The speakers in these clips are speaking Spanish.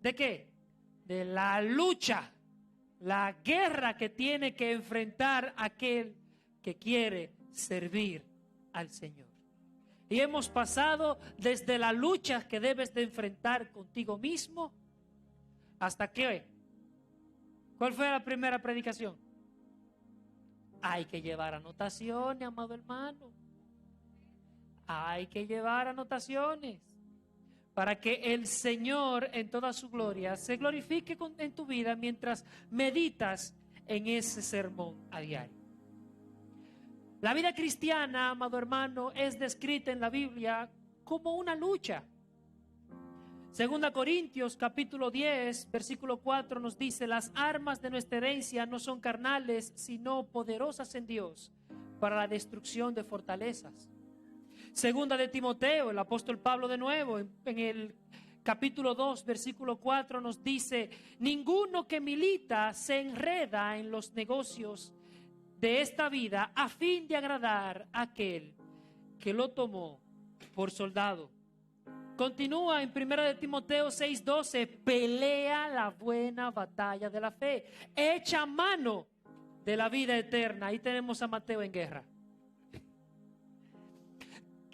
¿De qué? De la lucha, la guerra que tiene que enfrentar aquel que quiere servir al Señor. Y hemos pasado desde la lucha que debes de enfrentar contigo mismo hasta que, ¿cuál fue la primera predicación? Hay que llevar anotaciones, amado hermano. Hay que llevar anotaciones para que el Señor en toda su gloria se glorifique en tu vida mientras meditas en ese sermón a diario. La vida cristiana, amado hermano, es descrita en la Biblia como una lucha. Segunda Corintios capítulo 10, versículo 4 nos dice: las armas de nuestra herencia no son carnales, sino poderosas en Dios para la destrucción de fortalezas. Segunda de Timoteo, el apóstol Pablo de nuevo, en el capítulo 2, versículo 4 nos dice: ninguno que milita se enreda en los negocios de esta vida a fin de agradar a aquel que lo tomó por soldado. Continúa en 1 de Timoteo 6:12: pelea la buena batalla de la fe, echa mano de la vida eterna. Ahí tenemos a Mateo en guerra.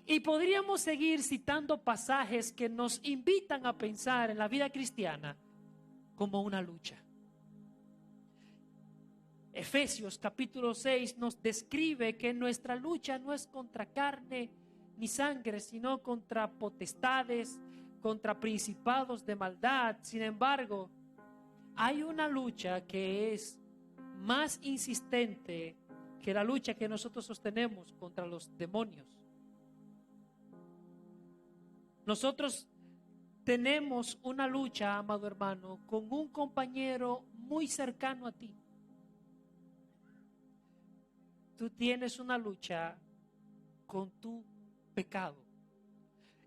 Y podríamos seguir citando pasajes que nos invitan a pensar en la vida cristiana como una lucha. Efesios capítulo 6 nos describe que nuestra lucha no es contra carne ni sangre, sino contra potestades, contra principados de maldad. Sin embargo, hay una lucha que es más insistente que la lucha que nosotros sostenemos contra los demonios. Nosotros tenemos una lucha, amado hermano, con un compañero muy cercano a ti. Tú tienes una lucha con tu pecado.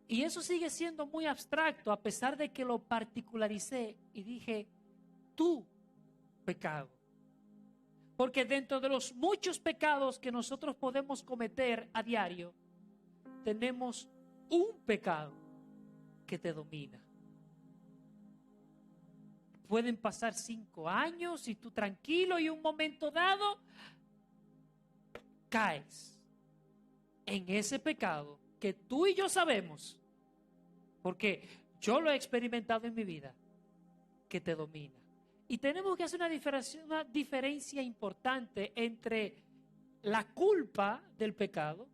Y eso sigue siendo muy abstracto, a pesar de que lo particularicé y dije tu pecado. Porque dentro de los muchos pecados que nosotros podemos cometer a diario, tenemos un pecado que te domina. Pueden pasar 5 años y tú tranquilo, y un momento dado caes en ese pecado que tú y yo sabemos, porque yo lo he experimentado en mi vida, que te domina. Y tenemos que hacer una diferencia importante entre la culpa del pecado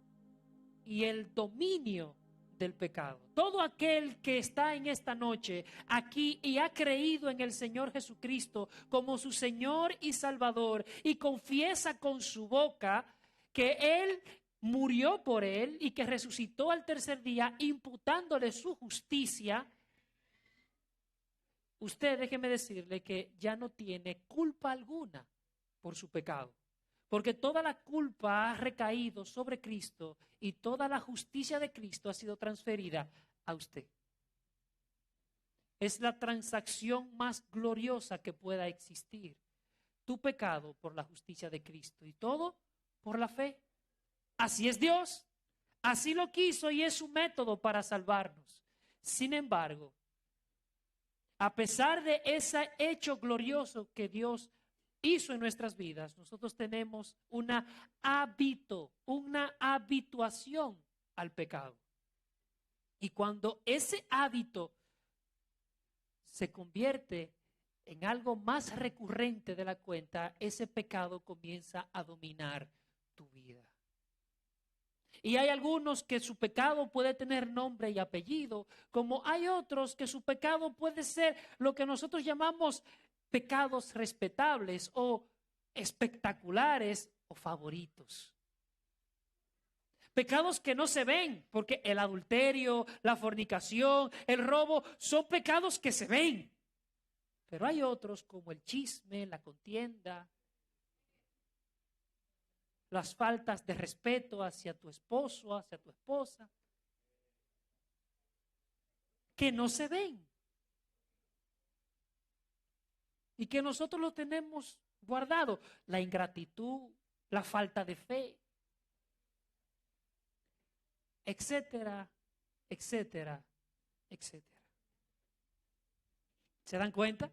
y el dominio del pecado. Todo aquel que está en esta noche aquí y ha creído en el Señor Jesucristo como su Señor y Salvador, y confiesa con su boca que Él murió por él y que resucitó al tercer día, imputándole su justicia, usted, déjeme decirle que ya no tiene culpa alguna por su pecado. Porque toda la culpa ha recaído sobre Cristo y toda la justicia de Cristo ha sido transferida a usted. Es la transacción más gloriosa que pueda existir. Tu pecado por la justicia de Cristo y todo por la fe. Así es Dios. Así lo quiso y es su método para salvarnos. Sin embargo, a pesar de ese hecho glorioso que Dios hizo en nuestras vidas, nosotros tenemos una habituación al pecado. Y cuando ese hábito se convierte en algo más recurrente de la cuenta, ese pecado comienza a dominar tu vida. Y hay algunos que su pecado puede tener nombre y apellido, como hay otros que su pecado puede ser lo que nosotros llamamos pecados respetables o espectaculares o favoritos. Pecados que no se ven, porque el adulterio, la fornicación, el robo son pecados que se ven. Pero hay otros como el chisme, la contienda, las faltas de respeto hacia tu esposo, hacia tu esposa, que no se ven y que nosotros lo tenemos guardado. La ingratitud, la falta de fe, etcétera, etcétera, etcétera. ¿Se dan cuenta?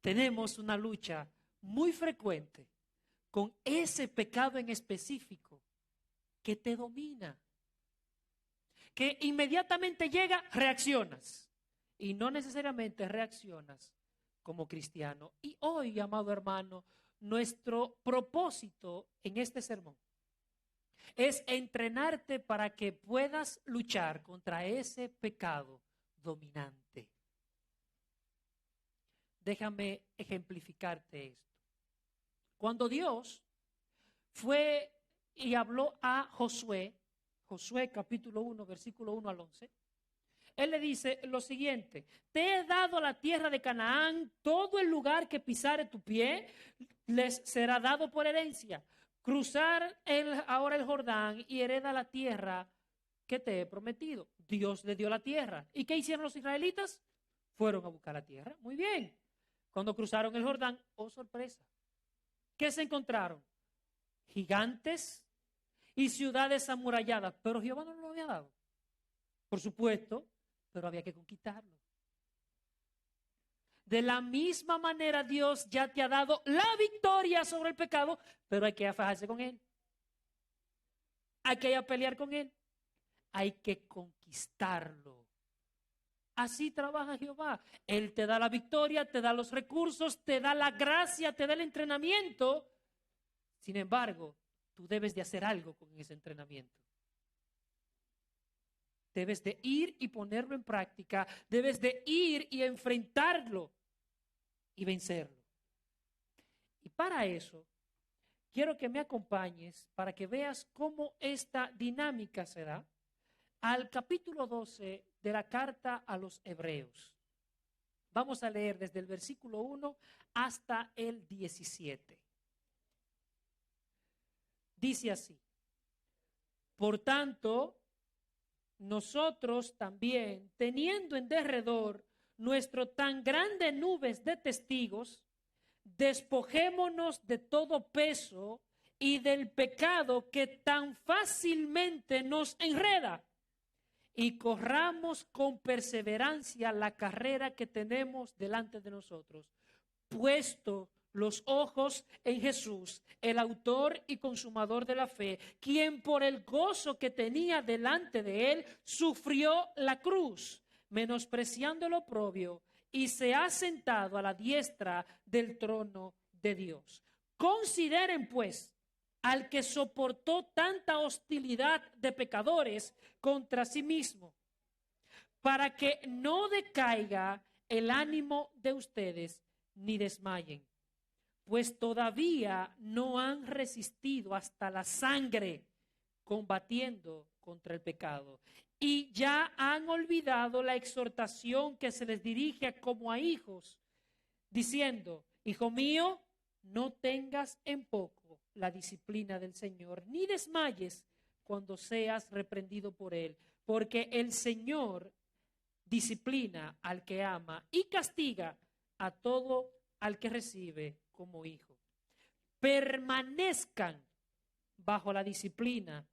Tenemos una lucha muy frecuente con ese pecado en específico que te domina, que inmediatamente llega, reaccionas, y no necesariamente reaccionas como cristiano. Y hoy, amado hermano, nuestro propósito en este sermón es entrenarte para que puedas luchar contra ese pecado dominante. Déjame ejemplificarte esto. Cuando Dios fue y habló a Josué, Josué capítulo 1, versículo 1 al 11, Él le dice lo siguiente: te he dado la tierra de Canaán, todo el lugar que pisare tu pie, les será dado por herencia. Cruzar ahora el Jordán y hereda la tierra que te he prometido. Dios le dio la tierra. ¿Y qué hicieron los israelitas? Fueron a buscar la tierra. Muy bien. Cuando cruzaron el Jordán, oh sorpresa, ¿qué se encontraron? Gigantes y ciudades amuralladas, pero Jehová no lo había dado. Por supuesto, pero había que conquistarlo. De la misma manera, Dios ya te ha dado la victoria sobre el pecado, pero hay que afajarse con él. Hay que ir a pelear con él. Hay que conquistarlo. Así trabaja Jehová. Él te da la victoria, te da los recursos, te da la gracia, te da el entrenamiento. Sin embargo, tú debes de hacer algo con ese entrenamiento. Debes de ir y ponerlo en práctica. Debes de ir y enfrentarlo y vencerlo. Y para eso, quiero que me acompañes para que veas cómo esta dinámica se da al capítulo 12 de la carta a los Hebreos. Vamos a leer desde el versículo 1 hasta el 17. Dice así: por tanto, nosotros también, teniendo en derredor nuestro tan grande nubes de testigos, despojémonos de todo peso y del pecado que tan fácilmente nos enreda, y corramos con perseverancia la carrera que tenemos delante de nosotros, puesto los ojos en Jesús, el autor y consumador de la fe, quien por el gozo que tenía delante de él sufrió la cruz, menospreciando el oprobio, y se ha sentado a la diestra del trono de Dios. Consideren pues al que soportó tanta hostilidad de pecadores contra sí mismo, para que no decaiga el ánimo de ustedes ni desmayen, pues todavía no han resistido hasta la sangre combatiendo contra el pecado, y ya han olvidado la exhortación que se les dirige como a hijos, diciendo: hijo mío, no tengas en poco la disciplina del Señor, ni desmayes cuando seas reprendido por él, porque el Señor disciplina al que ama y castiga a todo al que recibe como hijo. Permanezcan bajo la disciplina.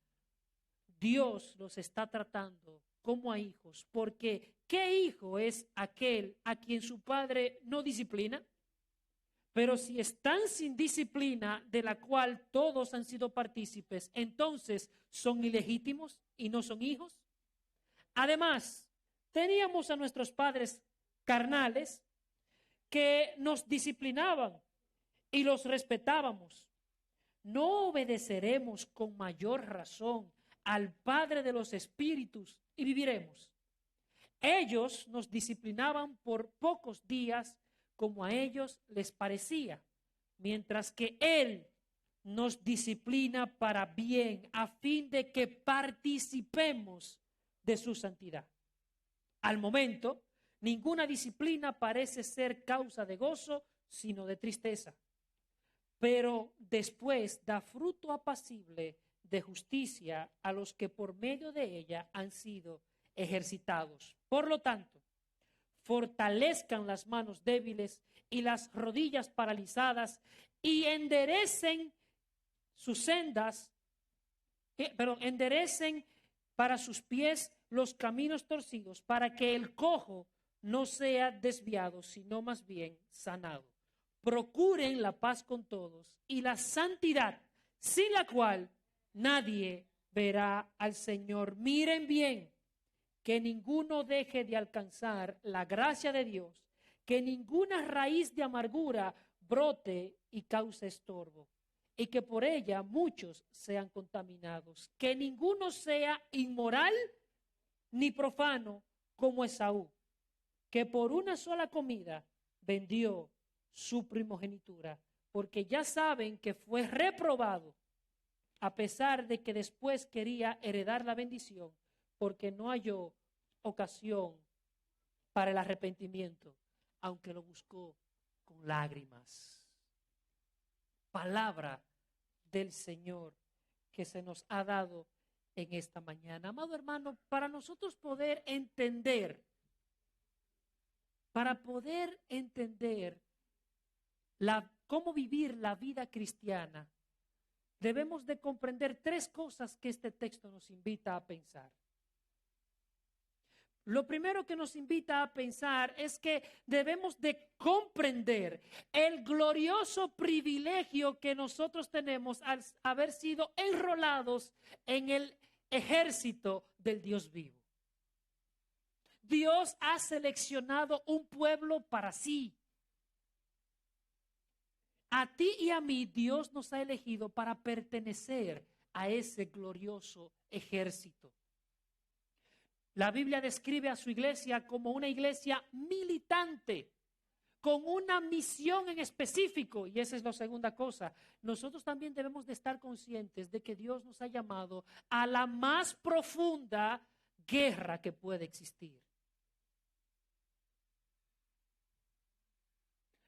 Dios los está tratando como a hijos, porque ¿qué hijo es aquel a quien su padre no disciplina? Pero si están sin disciplina, de la cual todos han sido partícipes, entonces son ilegítimos y no son hijos. Además, teníamos a nuestros padres carnales que nos disciplinaban y los respetábamos. ¿No obedeceremos con mayor razón al Padre de los Espíritus y viviremos? Ellos nos disciplinaban por pocos días, como a ellos les parecía, mientras que Él nos disciplina para bien, a fin de que participemos de su santidad. Al momento, ninguna disciplina parece ser causa de gozo, sino de tristeza, pero después da fruto apacible de justicia a los que por medio de ella han sido ejercitados. Por lo tanto, fortalezcan las manos débiles y las rodillas paralizadas, y enderecen sus sendas, enderecen para sus pies los caminos torcidos, para que el cojo no sea desviado, sino más bien sanado. Procuren la paz con todos y la santidad, sin la cual nadie verá al Señor. Miren bien, que ninguno deje de alcanzar la gracia de Dios, que ninguna raíz de amargura brote y cause estorbo, y que por ella muchos sean contaminados, que ninguno sea inmoral ni profano como Esaú, que por una sola comida vendió su primogenitura, porque ya saben que fue reprobado, a pesar de que después quería heredar la bendición, porque no halló ocasión para el arrepentimiento, aunque lo buscó con lágrimas. Palabra del Señor que se nos ha dado en esta mañana. Amado hermano, para nosotros poder entender, cómo vivir la vida cristiana, debemos de comprender tres cosas que este texto nos invita a pensar. Lo primero que nos invita a pensar es que debemos de comprender el glorioso privilegio que nosotros tenemos al haber sido enrolados en el ejército del Dios vivo. Dios ha seleccionado un pueblo para sí. A ti y a mí Dios nos ha elegido para pertenecer a ese glorioso ejército. La Biblia describe a su iglesia como una iglesia militante, con una misión en específico, y esa es la segunda cosa. Nosotros también debemos de estar conscientes de que Dios nos ha llamado a la más profunda guerra que puede existir.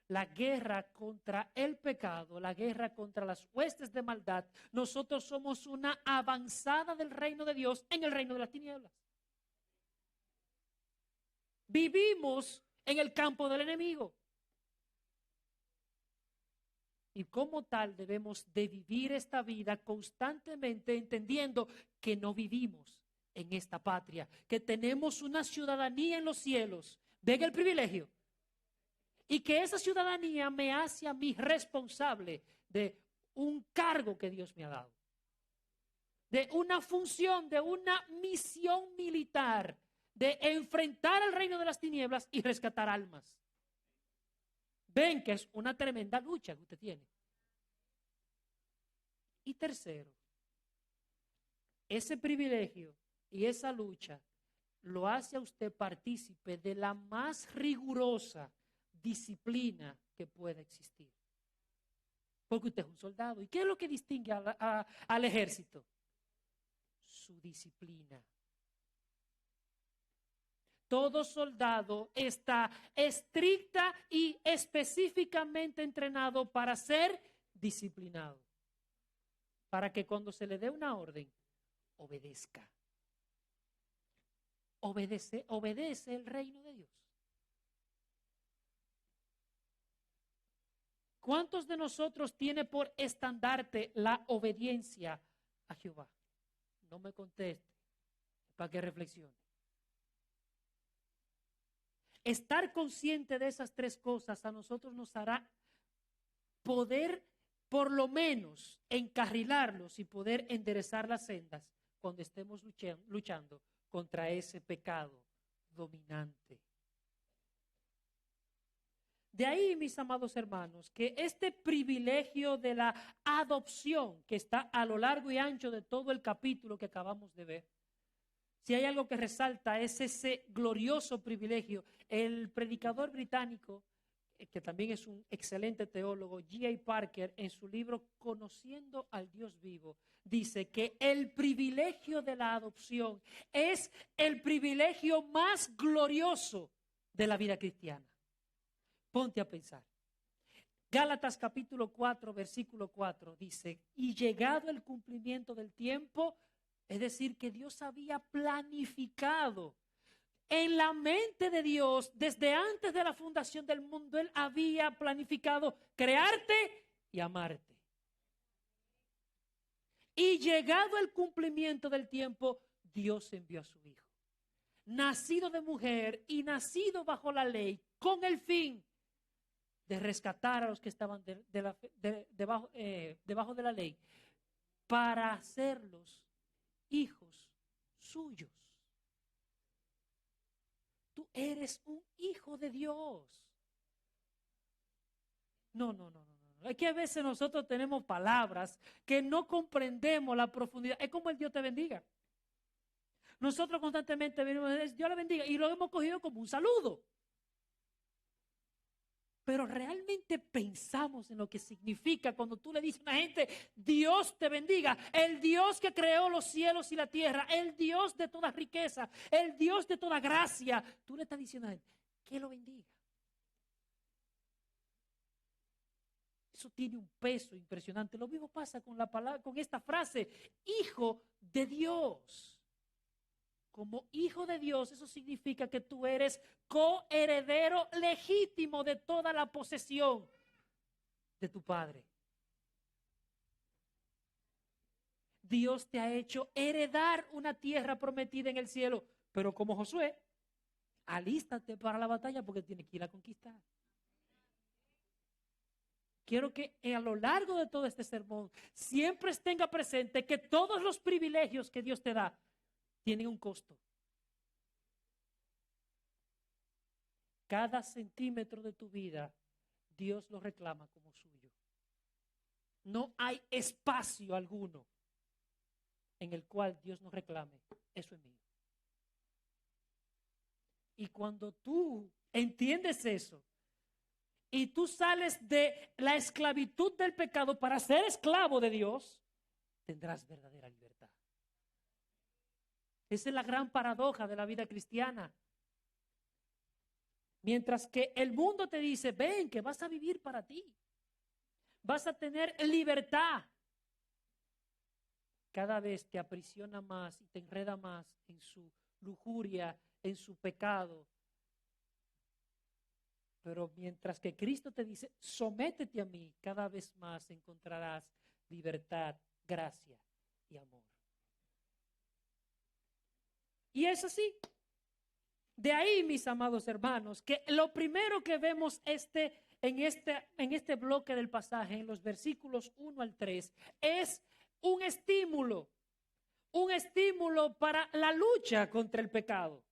La guerra contra el pecado, la guerra contra las huestes de maldad. Nosotros somos una avanzada del reino de Dios en el reino de las tinieblas. Vivimos en el campo del enemigo. Y como tal debemos de vivir esta vida constantemente entendiendo que no vivimos en esta patria, que tenemos una ciudadanía en los cielos. ¿Ven el privilegio? Y que esa ciudadanía me hace a mí responsable de un cargo que Dios me ha dado, de una función, de una misión militar, de enfrentar al reino de las tinieblas y rescatar almas. Ven que es una tremenda lucha que usted tiene. Y tercero, ese privilegio y esa lucha lo hace a usted partícipe de la más rigurosa disciplina que pueda existir. Porque usted es un soldado. ¿Y qué es lo que distingue al ejército? Su disciplina. Todo soldado está estricta y específicamente entrenado para ser disciplinado. Para que cuando se le dé una orden, obedezca. Obedece el reino de Dios. ¿Cuántos de nosotros tiene por estandarte la obediencia a Jehová? No me conteste, para que reflexione. Estar consciente de esas tres cosas a nosotros nos hará poder, por lo menos, encarrilarlos y poder enderezar las sendas cuando estemos luchando contra ese pecado dominante. De ahí, mis amados hermanos, que este privilegio de la adopción que está a lo largo y ancho de todo el capítulo que acabamos de ver, si hay algo que resalta es ese glorioso privilegio. El predicador británico, que también es un excelente teólogo, G.A. Parker, en su libro Conociendo al Dios Vivo, dice que el privilegio de la adopción es el privilegio más glorioso de la vida cristiana. Ponte a pensar. Gálatas capítulo 4, versículo 4 dice, y llegado el cumplimiento del tiempo, es decir, que Dios había planificado en la mente de Dios, desde antes de la fundación del mundo, Él había planificado crearte y amarte. Y llegado el cumplimiento del tiempo, Dios envió a su Hijo. nacido de mujer y nacido bajo la ley, con el fin de rescatar a los que estaban debajo de la ley, para hacerlos hijos suyos. Tú eres un hijo de Dios. No. Es que a veces nosotros tenemos palabras que no comprendemos la profundidad. Es como el Dios te bendiga. Nosotros constantemente venimos a decir Dios le bendiga y lo hemos cogido como un saludo. Pero realmente pensamos en lo que significa cuando tú le dices a una gente, Dios te bendiga, el Dios que creó los cielos y la tierra, el Dios de toda riqueza, el Dios de toda gracia. Tú le estás diciendo a él, que lo bendiga. Eso tiene un peso impresionante. Lo mismo pasa con la palabra, con esta frase, hijo de Dios. Como hijo de Dios, eso significa que tú eres coheredero legítimo de toda la posesión de tu padre. Dios te ha hecho heredar una tierra prometida en el cielo, pero como Josué, alístate para la batalla porque tienes que ir a conquistar. Quiero que a lo largo de todo este sermón siempre tenga presente que todos los privilegios que Dios te da tienen un costo. Cada centímetro de tu vida, Dios lo reclama como suyo. No hay espacio alguno en el cual Dios nos reclame, eso es mío. Y cuando tú entiendes eso, y tú sales de la esclavitud del pecado para ser esclavo de Dios, tendrás verdadera libertad. Esa es la gran paradoja de la vida cristiana. Mientras que el mundo te dice, ven, que vas a vivir para ti. Vas a tener libertad. Cada vez te aprisiona más y te enreda más en su lujuria, en su pecado. Pero mientras que Cristo te dice, sométete a mí, cada vez más encontrarás libertad, gracia y amor. Y es así. De ahí, mis amados hermanos, que lo primero que vemos en este bloque del pasaje, en los versículos 1 al 3, es un estímulo para la lucha contra el pecado,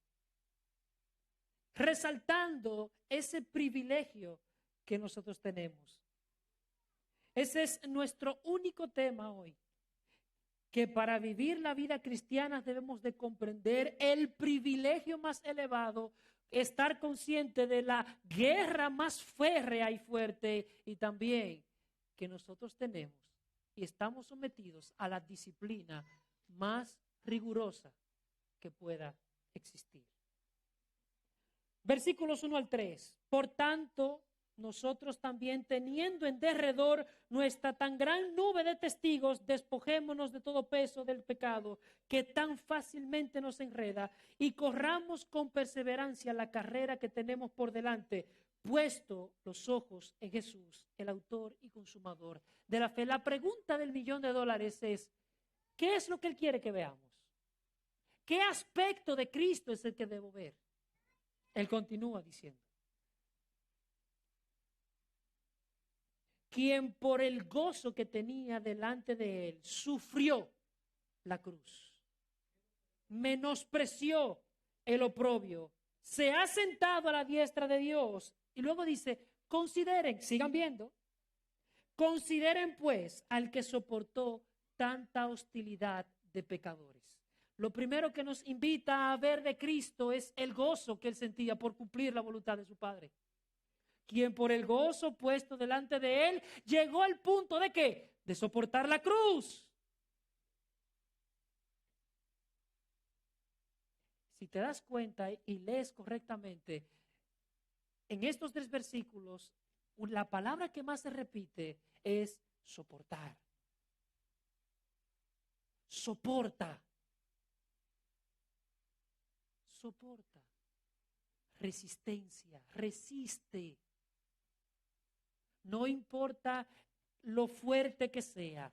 resaltando ese privilegio que nosotros tenemos. Ese es nuestro único tema hoy, que para vivir la vida cristiana debemos de comprender el privilegio más elevado, estar consciente de la guerra más férrea y fuerte, y también que nosotros tenemos y estamos sometidos a la disciplina más rigurosa que pueda existir. Versículos 1 al 3. Por tanto, nosotros también, teniendo en derredor nuestra tan gran nube de testigos, despojémonos de todo peso del pecado que tan fácilmente nos enreda y corramos con perseverancia la carrera que tenemos por delante, puesto los ojos en Jesús, el autor y consumador de la fe. La pregunta del $1.000.000 es, ¿qué es lo que Él quiere que veamos? ¿Qué aspecto de Cristo es el que debo ver? Él continúa diciendo, quien por el gozo que tenía delante de él sufrió la cruz, menospreció el oprobio, se ha sentado a la diestra de Dios. Y luego dice, consideren, sigan viendo, consideren pues al que soportó tanta hostilidad de pecadores. Lo primero que nos invita a ver de Cristo es el gozo que él sentía por cumplir la voluntad de su Padre. Quien por el gozo puesto delante de él llegó al punto de ¿qué? De soportar la cruz. Si te das cuenta y lees correctamente, en estos 3 versículos, la palabra que más se repite es soportar. Soporta. Soporta. Resistencia. Resiste. No importa lo fuerte que sea,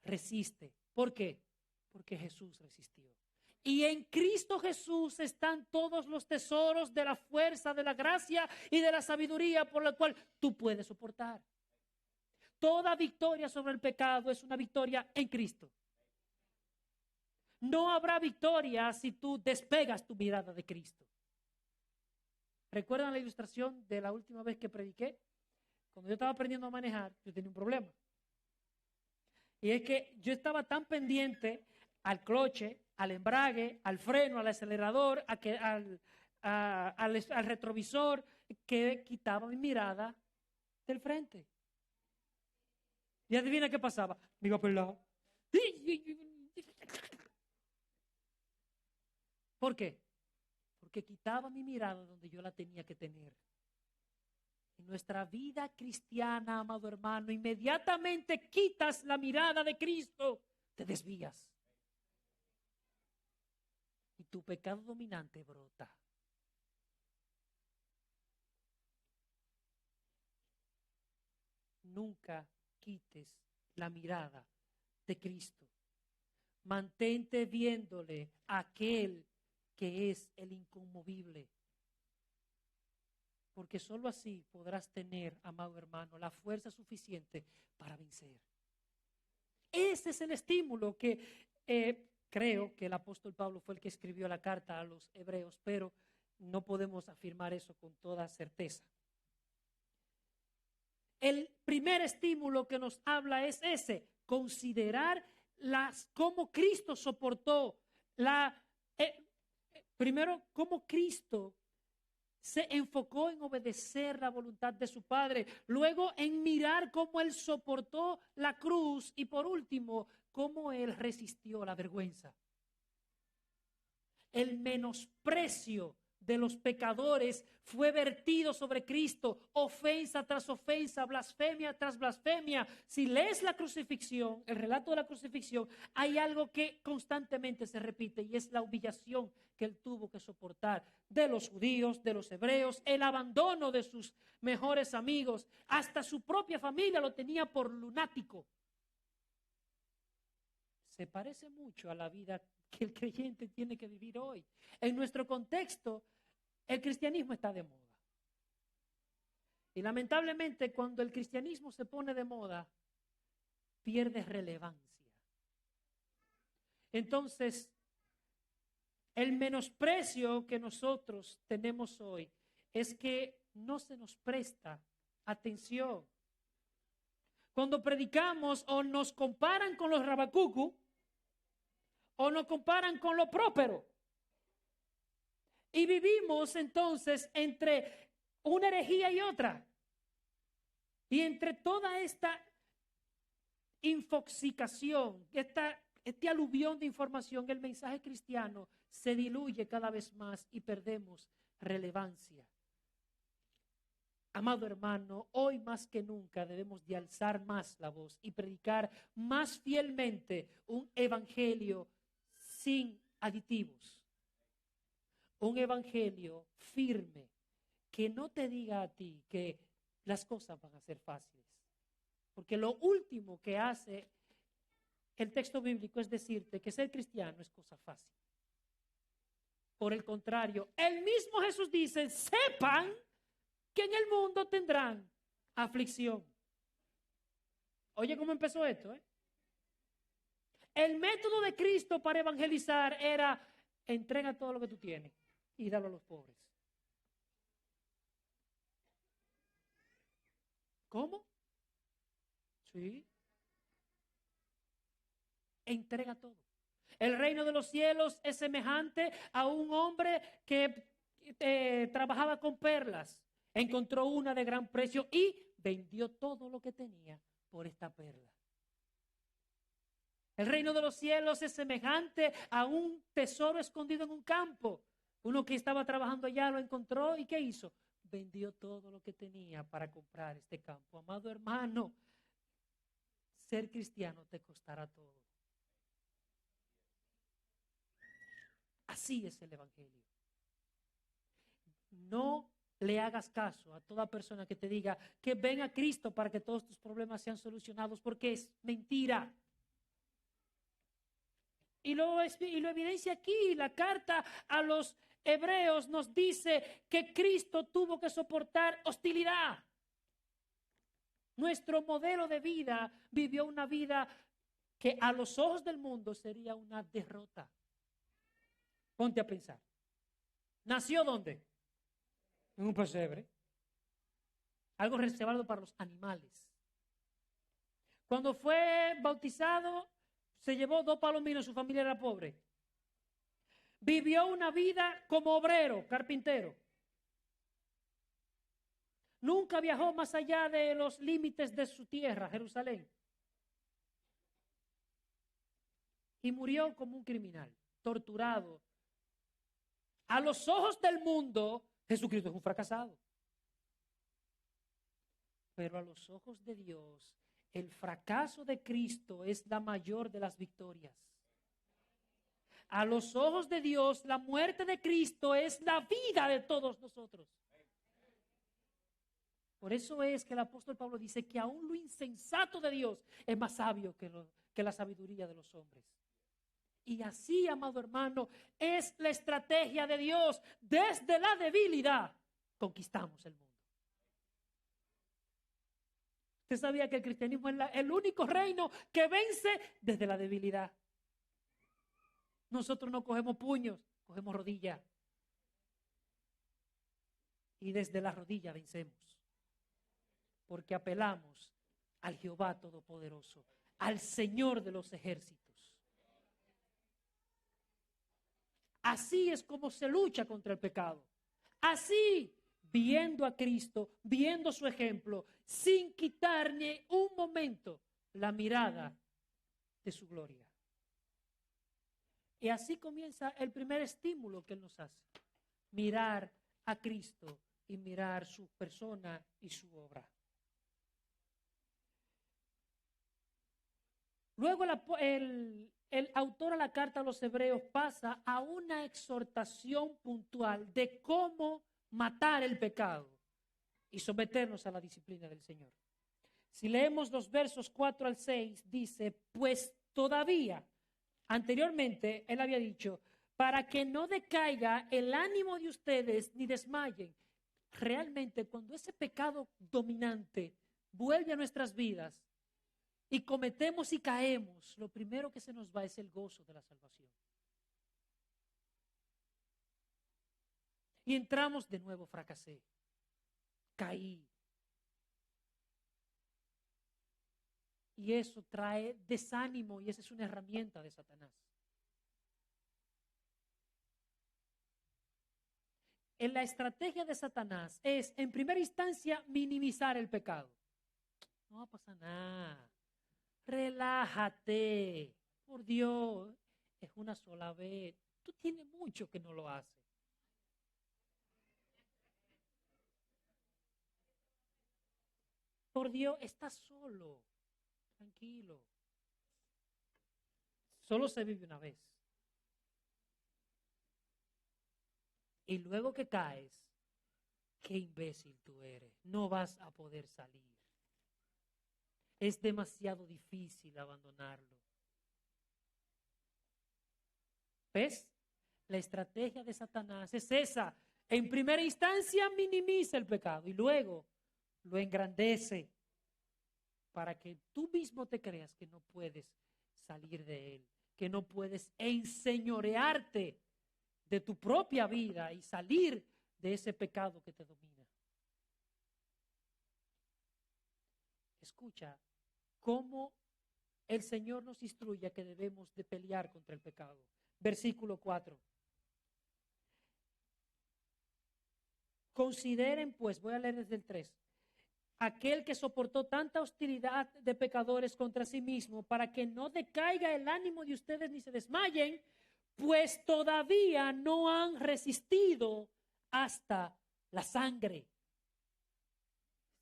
resiste. ¿Por qué? Porque Jesús resistió. Y en Cristo Jesús están todos los tesoros de la fuerza, de la gracia y de la sabiduría por la cual tú puedes soportar. Toda victoria sobre el pecado es una victoria en Cristo. No habrá victoria si tú despegas tu mirada de Cristo. ¿Recuerdan la ilustración de la última vez que prediqué? Cuando yo estaba aprendiendo a manejar, yo tenía un problema. Y es que yo estaba tan pendiente al cloche, al embrague, al freno, al acelerador, al retrovisor, que quitaba mi mirada del frente. Y adivina qué pasaba. Me iba por el lado. ¿Por qué? Porque quitaba mi mirada donde yo la tenía que tener. En nuestra vida cristiana, amado hermano, inmediatamente quitas la mirada de Cristo, te desvías. Y tu pecado dominante brota. Nunca quites la mirada de Cristo. Mantente viéndole a aquel que es el inconmovible. Porque solo así podrás tener, amado hermano, la fuerza suficiente para vencer. Ese es el estímulo que creo que el apóstol Pablo fue el que escribió la carta a los hebreos, pero no podemos afirmar eso con toda certeza. El primer estímulo que nos habla es ese, considerar cómo Cristo soportó primero, cómo Cristo se enfocó en obedecer la voluntad de su Padre, luego en mirar cómo Él soportó la cruz y por último, cómo Él resistió la vergüenza. El menosprecio de los pecadores fue vertido sobre Cristo, ofensa tras ofensa, blasfemia tras blasfemia. Si lees la crucifixión, el relato de la crucifixión, hay algo que constantemente se repite y es la humillación que él tuvo que soportar de los judíos, de los hebreos, el abandono de sus mejores amigos, hasta su propia familia lo tenía por lunático. Se parece mucho a la vida que el creyente tiene que vivir hoy. En nuestro contexto, el cristianismo está de moda. Y lamentablemente, cuando el cristianismo se pone de moda, pierde relevancia. Entonces, el menosprecio que nosotros tenemos hoy es que no se nos presta atención. Cuando predicamos o nos comparan con los rabacucu o nos comparan con los prósperos. Y vivimos entonces entre una herejía y otra. Y entre toda esta infoxicación, este aluvión de información, el mensaje cristiano se diluye cada vez más y perdemos relevancia. Amado hermano, hoy más que nunca debemos de alzar más la voz y predicar más fielmente un evangelio sin aditivos. Un evangelio firme que no te diga a ti que las cosas van a ser fáciles. Porque lo último que hace el texto bíblico es decirte que ser cristiano es cosa fácil. Por el contrario, el mismo Jesús dice, sepan que en el mundo tendrán aflicción. Oye, ¿cómo empezó esto? El método de Cristo para evangelizar era entrega todo lo que tú tienes y dalo a los pobres. ¿Cómo? Sí. Entrega todo. El reino de los cielos es semejante a un hombre que trabajaba con perlas. Encontró una de gran precio y vendió todo lo que tenía por esta perla. El reino de los cielos es semejante a un tesoro escondido en un campo. Uno que estaba trabajando allá lo encontró y ¿qué hizo? Vendió todo lo que tenía para comprar este campo. Amado hermano, ser cristiano te costará todo. Así es el evangelio. No le hagas caso a toda persona que te diga que ven a Cristo para que todos tus problemas sean solucionados, porque es mentira. Y lo evidencia aquí. La carta a los Hebreos nos dice que Cristo tuvo que soportar hostilidad. Nuestro modelo de vida vivió una vida que a los ojos del mundo sería una derrota. Ponte a pensar. ¿Nació dónde? En un pesebre. Algo reservado para los animales. Cuando fue bautizado, se llevó 2 palominos, su familia era pobre. Vivió una vida como obrero, carpintero. Nunca viajó más allá de los límites de su tierra, Jerusalén. Y murió como un criminal, torturado. A los ojos del mundo, Jesucristo es un fracasado. Pero a los ojos de Dios, el fracaso de Cristo es la mayor de las victorias. A los ojos de Dios, la muerte de Cristo es la vida de todos nosotros. Por eso es que el apóstol Pablo dice que aún lo insensato de Dios es más sabio que la sabiduría de los hombres. Y así, amado hermano, es la estrategia de Dios. Desde la debilidad conquistamos el mundo. ¿Usted sabía que el cristianismo es el único reino que vence desde la debilidad? Nosotros no cogemos puños, cogemos rodillas. Y desde la rodilla vencemos. Porque apelamos al Jehová Todopoderoso, al Señor de los ejércitos. Así es como se lucha contra el pecado. Así, viendo a Cristo, viendo su ejemplo, sin quitar ni un momento la mirada de su gloria. Y así comienza el primer estímulo que Él nos hace. Mirar a Cristo y mirar su persona y su obra. Luego el autor a la carta a los Hebreos pasa a una exhortación puntual de cómo matar el pecado y someternos a la disciplina del Señor. Si leemos los versos 4 al 6, dice, pues todavía, anteriormente él había dicho, para que no decaiga el ánimo de ustedes ni desmayen. Realmente cuando ese pecado dominante vuelve a nuestras vidas, y cometemos y caemos, lo primero que se nos va es el gozo de la salvación. Y entramos de nuevo, fracasé, caí. Y eso trae desánimo y esa es una herramienta de Satanás. En la estrategia de Satanás es, en primera instancia, minimizar el pecado. No va a pasar nada. Relájate, por Dios, es una sola vez. Tú tienes mucho que no lo haces. Por Dios, estás solo, tranquilo. Solo se vive una vez. Y luego que caes, qué imbécil tú eres. No vas a poder salir. Es demasiado difícil abandonarlo. ¿Ves? La estrategia de Satanás es esa. En primera instancia minimiza el pecado y luego lo engrandece para que tú mismo te creas que no puedes salir de él, que no puedes enseñorearte de tu propia vida y salir de ese pecado que te domina. Escucha cómo el Señor nos instruye a que debemos de pelear contra el pecado. Versículo 4. Consideren pues, voy a leer desde el 3, aquel que soportó tanta hostilidad de pecadores contra sí mismo para que no decaiga el ánimo de ustedes ni se desmayen, pues todavía no han resistido hasta la sangre.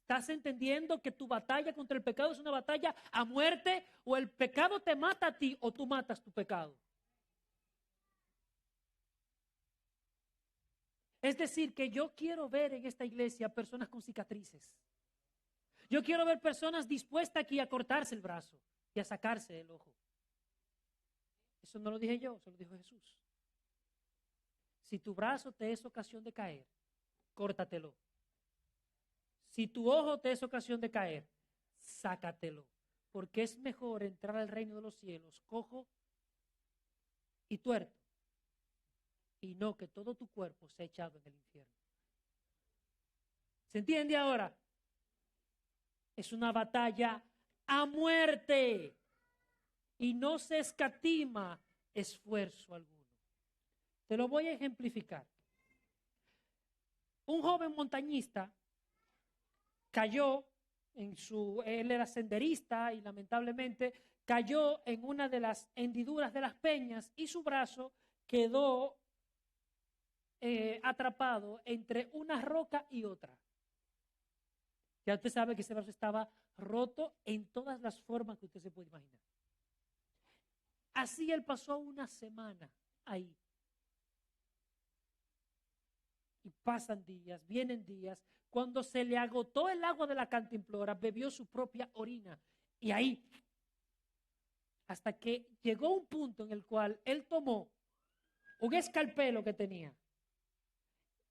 ¿Estás entendiendo que tu batalla contra el pecado es una batalla a muerte? ¿O el pecado te mata a ti o tú matas tu pecado? Es decir, que yo quiero ver en esta iglesia personas con cicatrices. Yo quiero ver personas dispuestas aquí a cortarse el brazo y a sacarse el ojo. Eso no lo dije yo, eso lo dijo Jesús. Si tu brazo te es ocasión de caer, córtatelo. Si tu ojo te es ocasión de caer, sácatelo. Porque es mejor entrar al reino de los cielos cojo y tuerto, y no que todo tu cuerpo sea echado en el infierno. ¿Se entiende ahora? Es una batalla a muerte y no se escatima esfuerzo alguno. Te lo voy a ejemplificar. Un joven montañista cayó él era senderista y lamentablemente cayó en una de las hendiduras de las peñas y su brazo quedó atrapado entre una roca y otra. Ya usted sabe que ese brazo estaba roto en todas las formas que usted se puede imaginar. Así él pasó una semana ahí. Y pasan días, vienen días. Cuando se le agotó el agua de la cantimplora, bebió su propia orina. Y ahí, hasta que llegó un punto en el cual él tomó un escalpelo que tenía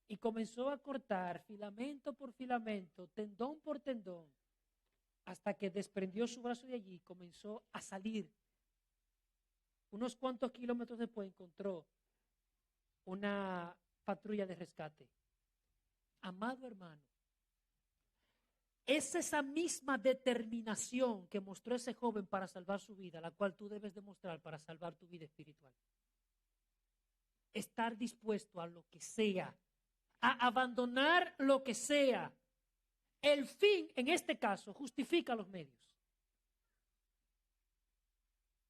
y comenzó a cortar filamento por filamento, tendón por tendón, hasta que desprendió su brazo de allí y comenzó a salir. Unos cuantos kilómetros después encontró una patrulla de rescate. Amado hermano, es esa misma determinación que mostró ese joven para salvar su vida, la cual tú debes demostrar para salvar tu vida espiritual. Estar dispuesto a lo que sea, a abandonar lo que sea. El fin, en este caso, justifica los medios.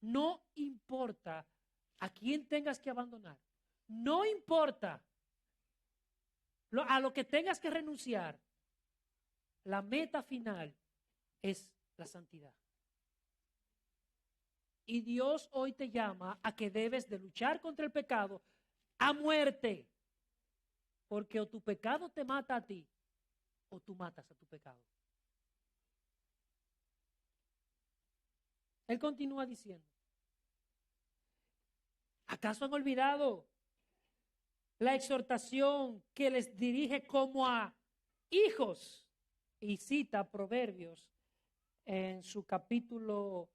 No importa a quién tengas que abandonar. No importa a lo que tengas que renunciar. La meta final es la santidad. Y Dios hoy te llama a que debes de luchar contra el pecado a muerte. Porque o tu pecado te mata a ti o tú matas a tu pecado. Él continúa diciendo, ¿acaso han olvidado la exhortación que les dirige como a hijos? Y cita Proverbios en su capítulo,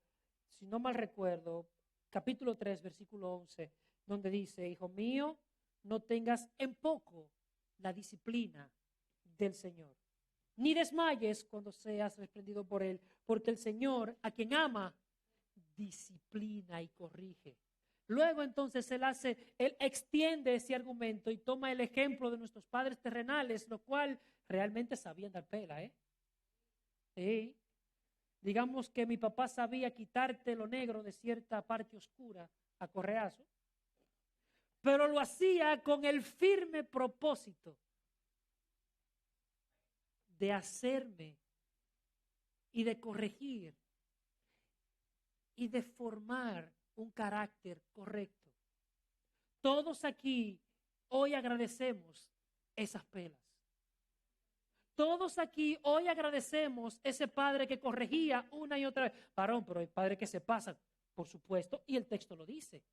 si no mal recuerdo, capítulo 3, versículo 11, donde dice, hijo mío, no tengas en poco la disciplina del Señor, ni desmayes cuando seas reprendido por Él, porque el Señor, a quien ama, disciplina y corrige. Luego entonces él extiende ese argumento y toma el ejemplo de nuestros padres terrenales, lo cual realmente sabían dar pela, Sí. Digamos que mi papá sabía quitarte lo negro de cierta parte oscura a correazo, pero lo hacía con el firme propósito de hacerme y de corregir y de formar un carácter correcto. Todos aquí hoy agradecemos esas pelas. Todos aquí hoy agradecemos ese padre que corregía una y otra vez. Varón, pero hay padres que se pasan, por supuesto, y el texto lo dice.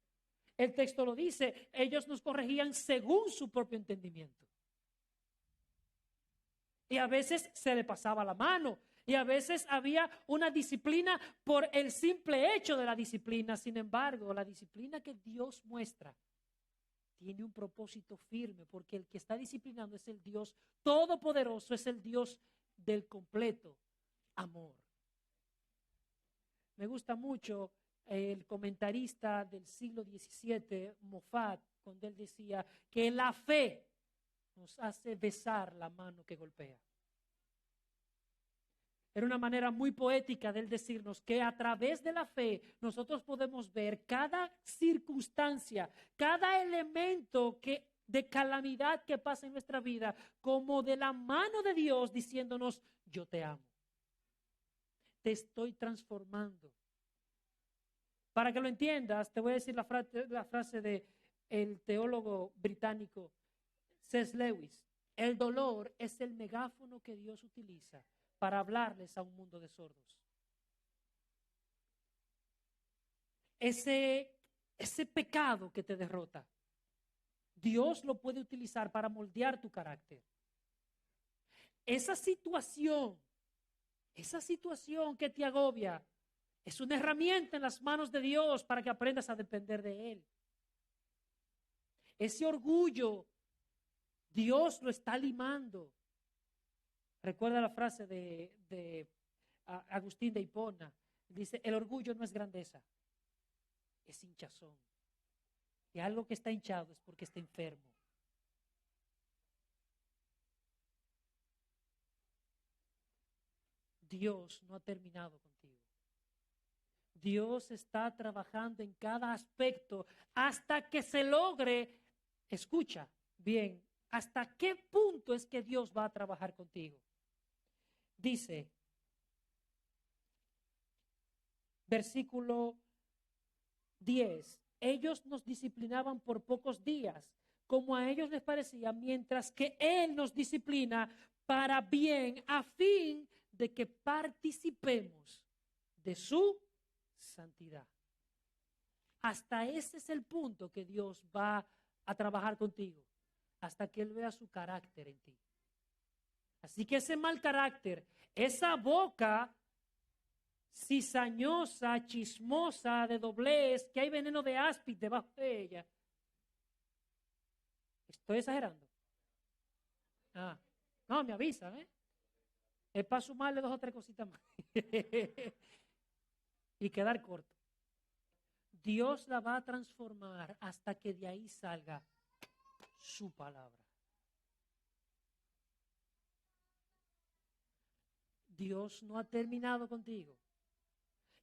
El texto lo dice, ellos nos corregían según su propio entendimiento. Y a veces se le pasaba la mano. Y a veces había una disciplina por el simple hecho de la disciplina. Sin embargo, la disciplina que Dios muestra tiene un propósito firme, porque el que está disciplinando es el Dios todopoderoso, es el Dios del completo amor. Me gusta mucho el comentarista del siglo XVII, Moffat, cuando él decía que la fe nos hace besar la mano que golpea. Era una manera muy poética de él decirnos que a través de la fe nosotros podemos ver cada circunstancia, cada elemento de calamidad que pasa en nuestra vida como de la mano de Dios diciéndonos, yo te amo, te estoy transformando. Para que lo entiendas, te voy a decir la frase del teólogo británico C.S. Lewis. El dolor es el megáfono que Dios utiliza para hablarles a un mundo de sordos. Ese ese pecado que te derrota, Dios lo puede utilizar para moldear tu carácter. Esa situación que te agobia, es una herramienta en las manos de Dios para que aprendas a depender de Él. Ese orgullo, Dios lo está limando. Recuerda la frase de Agustín de Hipona. Dice, el orgullo no es grandeza, es hinchazón. Y algo que está hinchado es porque está enfermo. Dios no ha terminado contigo. Dios está trabajando en cada aspecto hasta que se logre, escucha bien, hasta qué punto es que Dios va a trabajar contigo. Dice, versículo 10, ellos nos disciplinaban por pocos días, como a ellos les parecía, mientras que Él nos disciplina para bien, a fin de que participemos de su santidad. Hasta ese es el punto que Dios va a trabajar contigo, hasta que Él vea su carácter en ti. Así que ese mal carácter, esa boca cizañosa, chismosa, de doblez, que hay veneno de áspid debajo de ella. ¿Estoy exagerando? No, me avisan, ¿eh? Es para sumarle 2 o 3 cositas más. Y quedar corto. Dios la va a transformar hasta que de ahí salga su palabra. Dios no ha terminado contigo.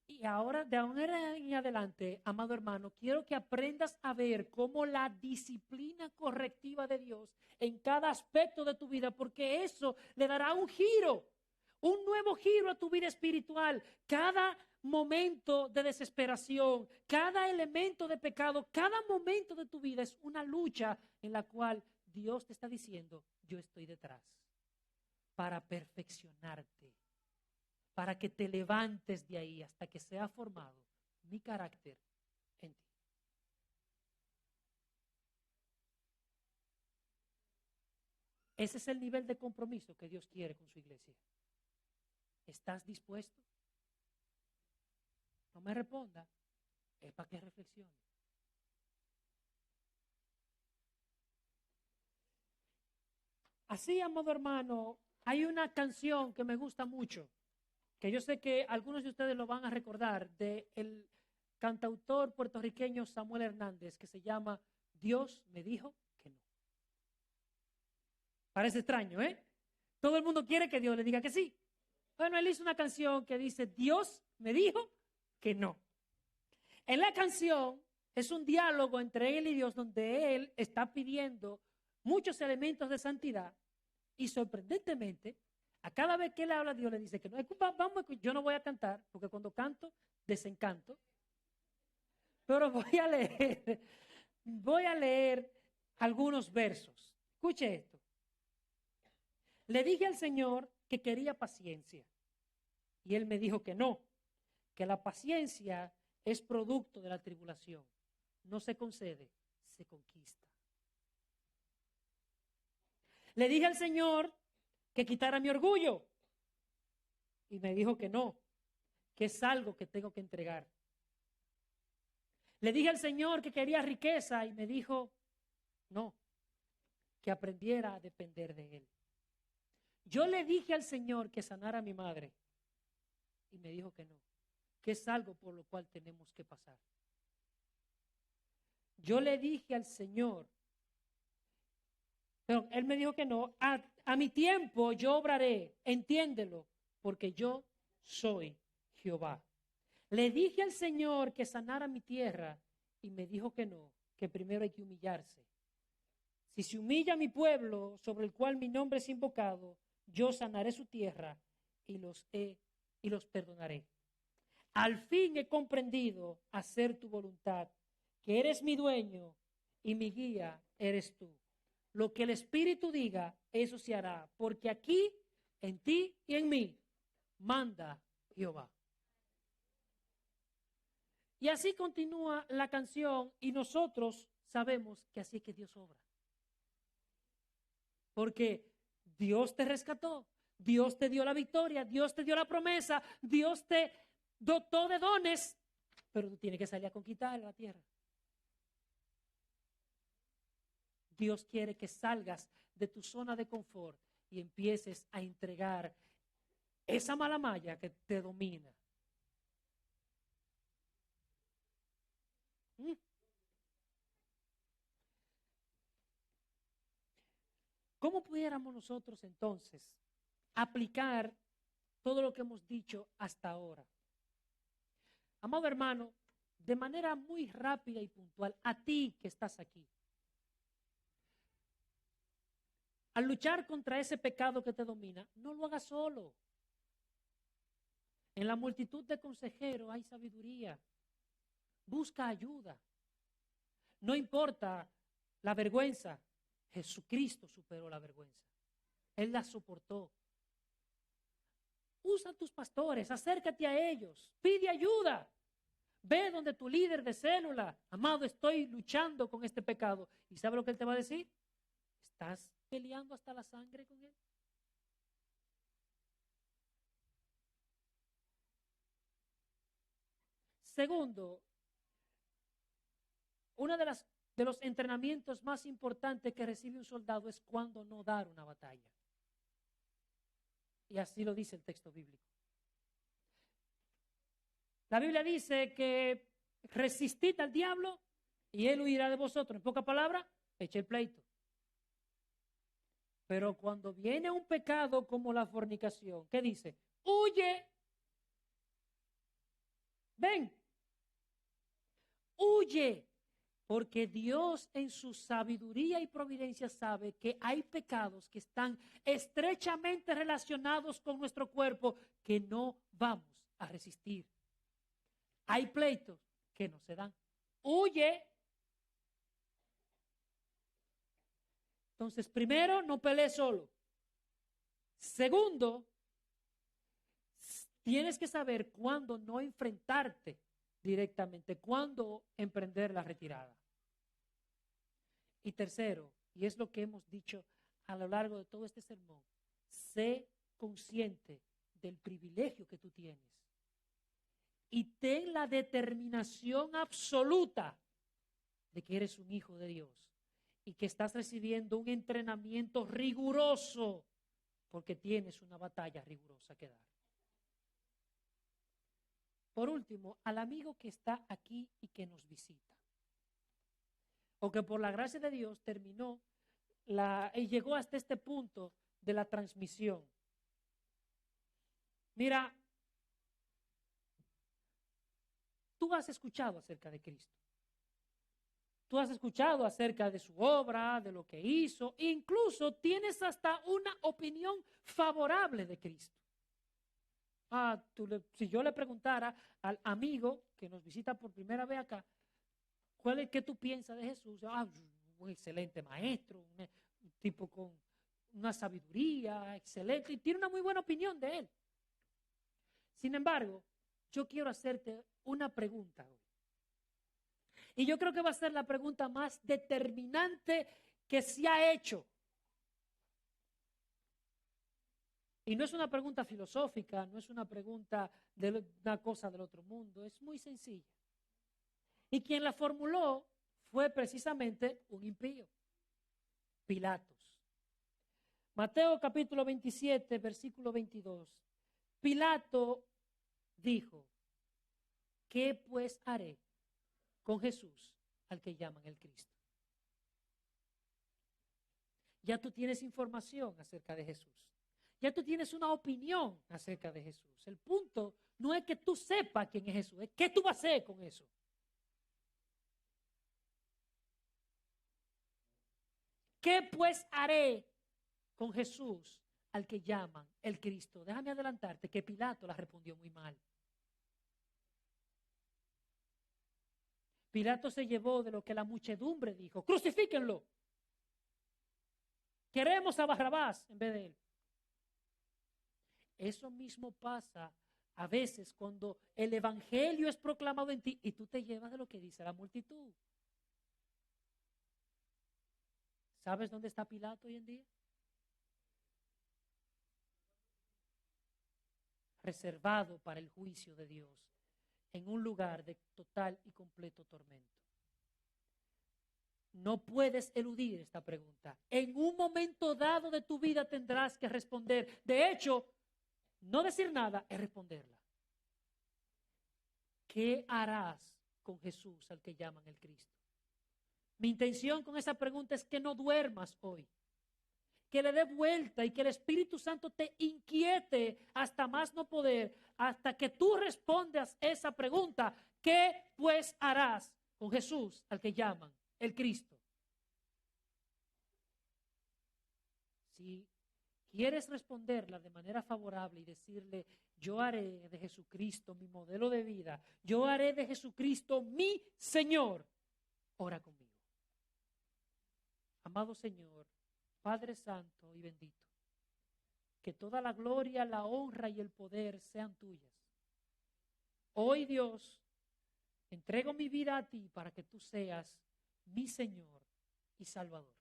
Y ahora, de ahora en adelante, amado hermano, quiero que aprendas a ver cómo la disciplina correctiva de Dios en cada aspecto de tu vida, porque eso le dará un giro, un nuevo giro a tu vida espiritual. Cada momento de desesperación, cada elemento de pecado, cada momento de tu vida es una lucha en la cual Dios te está diciendo, yo estoy detrás para perfeccionarte, para que te levantes de ahí hasta que sea formado mi carácter en ti. Ese es el nivel de compromiso que Dios quiere con su iglesia. ¿Estás dispuesto? No me responda, es para que reflexione. Así, amado hermano, hay una canción que me gusta mucho, que yo sé que algunos de ustedes lo van a recordar, del cantautor puertorriqueño Samuel Hernández, que se llama Dios me dijo que no. Parece extraño, ¿eh? Todo el mundo quiere que Dios le diga que sí. Bueno, él hizo una canción que dice, Dios me dijo que no. En la canción es un diálogo entre él y Dios donde él está pidiendo muchos elementos de santidad y sorprendentemente, a cada vez que él habla, Dios le dice que no. Vamos, yo no voy a cantar porque cuando canto desencanto, pero voy a leer algunos versos. Escuche esto. Le dije al Señor que quería paciencia y Él me dijo que no, que la paciencia es producto de la tribulación. No se concede, se conquista. Le dije al Señor que quitara mi orgullo y me dijo que no, que es algo que tengo que entregar. Le dije al Señor que quería riqueza y me dijo no, que aprendiera a depender de Él. Yo le dije al Señor que sanara a mi madre y me dijo que no, que es algo por lo cual tenemos que pasar. Yo le dije al Señor, pero Él me dijo que no, a mi tiempo yo obraré, entiéndelo, porque yo soy Jehová. Le dije al Señor que sanara mi tierra y me dijo que no, que primero hay que humillarse. Si se humilla mi pueblo sobre el cual mi nombre es invocado, yo sanaré su tierra y los perdonaré. Al fin he comprendido hacer tu voluntad, que eres mi dueño y mi guía eres tú. Lo que el Espíritu diga, eso se hará, porque aquí, en ti y en mí, manda Jehová. Y así continúa la canción y nosotros sabemos que así es que Dios obra. Porque Dios te rescató, Dios te dio la victoria, Dios te dio la promesa, Dios te dotó de dones, pero tú tienes que salir a conquistar la tierra. Dios quiere que salgas de tu zona de confort y empieces a entregar esa mala malla que te domina. ¿Cómo pudiéramos nosotros entonces aplicar todo lo que hemos dicho hasta ahora? Amado hermano, de manera muy rápida y puntual, a ti que estás aquí, al luchar contra ese pecado que te domina, no lo hagas solo. En la multitud de consejeros hay sabiduría. Busca ayuda. No importa la vergüenza, Jesucristo superó la vergüenza. Él la soportó. Usa a tus pastores, acércate a ellos, pide ayuda. Ve donde tu líder de célula, amado, estoy luchando con este pecado. ¿Y sabe lo que él te va a decir? ¿Estás peleando hasta la sangre con él? Segundo, uno de los entrenamientos más importantes que recibe un soldado es cuando no dar una batalla. Y así lo dice el texto bíblico. La Biblia dice que resistid al diablo y él huirá de vosotros. En pocas palabras, eche el pleito. Pero cuando viene un pecado como la fornicación, ¿qué dice? Huye. Ven. Huye. Porque Dios en su sabiduría y providencia sabe que hay pecados que están estrechamente relacionados con nuestro cuerpo que no vamos a resistir. Hay pleitos que no se dan. Huye. Entonces, primero, no pelees solo. Segundo, tienes que saber cuándo no enfrentarte directamente, cuándo emprender la retirada. Y tercero, y es lo que hemos dicho a lo largo de todo este sermón, sé consciente del privilegio que tú tienes y ten la determinación absoluta de que eres un hijo de Dios y que estás recibiendo un entrenamiento riguroso porque tienes una batalla rigurosa que dar. Por último, al amigo que está aquí y que nos visita, o que por la gracia de Dios terminó y llegó hasta este punto de la transmisión. Mira, tú has escuchado acerca de Cristo. Tú has escuchado acerca de su obra, de lo que hizo, incluso tienes hasta una opinión favorable de Cristo. Si yo le preguntara al amigo que nos visita por primera vez acá, ¿qué tú piensas de Jesús? Un excelente maestro, un tipo con una sabiduría excelente y tiene una muy buena opinión de él. Sin embargo, yo quiero hacerte una pregunta hoy. Y yo creo que va a ser la pregunta más determinante que se ha hecho. Y no es una pregunta filosófica, no es una pregunta de una cosa del otro mundo, es muy sencilla. Y quien la formuló fue precisamente un impío, Pilatos. Mateo capítulo 27, versículo 22. Pilato dijo, ¿qué pues haré con Jesús al que llaman el Cristo? Ya tú tienes información acerca de Jesús. Ya tú tienes una opinión acerca de Jesús. El punto no es que tú sepas quién es Jesús, es qué tú vas a hacer con eso. ¿Qué pues haré con Jesús al que llaman el Cristo? Déjame adelantarte que Pilato la respondió muy mal. Pilato se llevó de lo que la muchedumbre dijo, crucifíquenlo. Queremos a Barrabás en vez de él. Eso mismo pasa A veces cuando el evangelio es proclamado en ti y tú te llevas de lo que dice la multitud. ¿Sabes dónde está Pilato hoy en día? Reservado para el juicio de Dios, en un lugar de total y completo tormento. No puedes eludir esta pregunta. En un momento dado de tu vida tendrás que responder. De hecho, no decir nada es responderla. ¿Qué harás con Jesús al que llaman el Cristo? Mi intención con esa pregunta es que no duermas hoy, que le dé vuelta y que el Espíritu Santo te inquiete hasta más no poder, hasta que tú respondas esa pregunta. ¿Qué pues harás con Jesús al que llaman el Cristo? Si quieres responderla de manera favorable y decirle, yo haré de Jesucristo mi modelo de vida, yo haré de Jesucristo mi Señor, ora conmigo. Amado Señor, Padre Santo y bendito, que toda la gloria, la honra y el poder sean tuyas. Hoy, Dios, entrego mi vida a ti para que tú seas mi Señor y Salvador.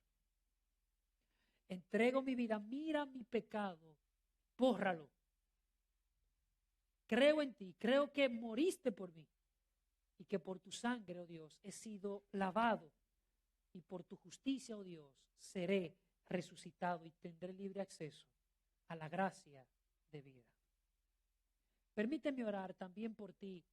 Entrego mi vida, mira mi pecado, bórralo. Creo en ti, creo que moriste por mí y que por tu sangre, oh Dios, he sido lavado y por tu justicia, oh Dios, seré resucitado y tendré libre acceso a la gracia de vida. Permíteme orar también por ti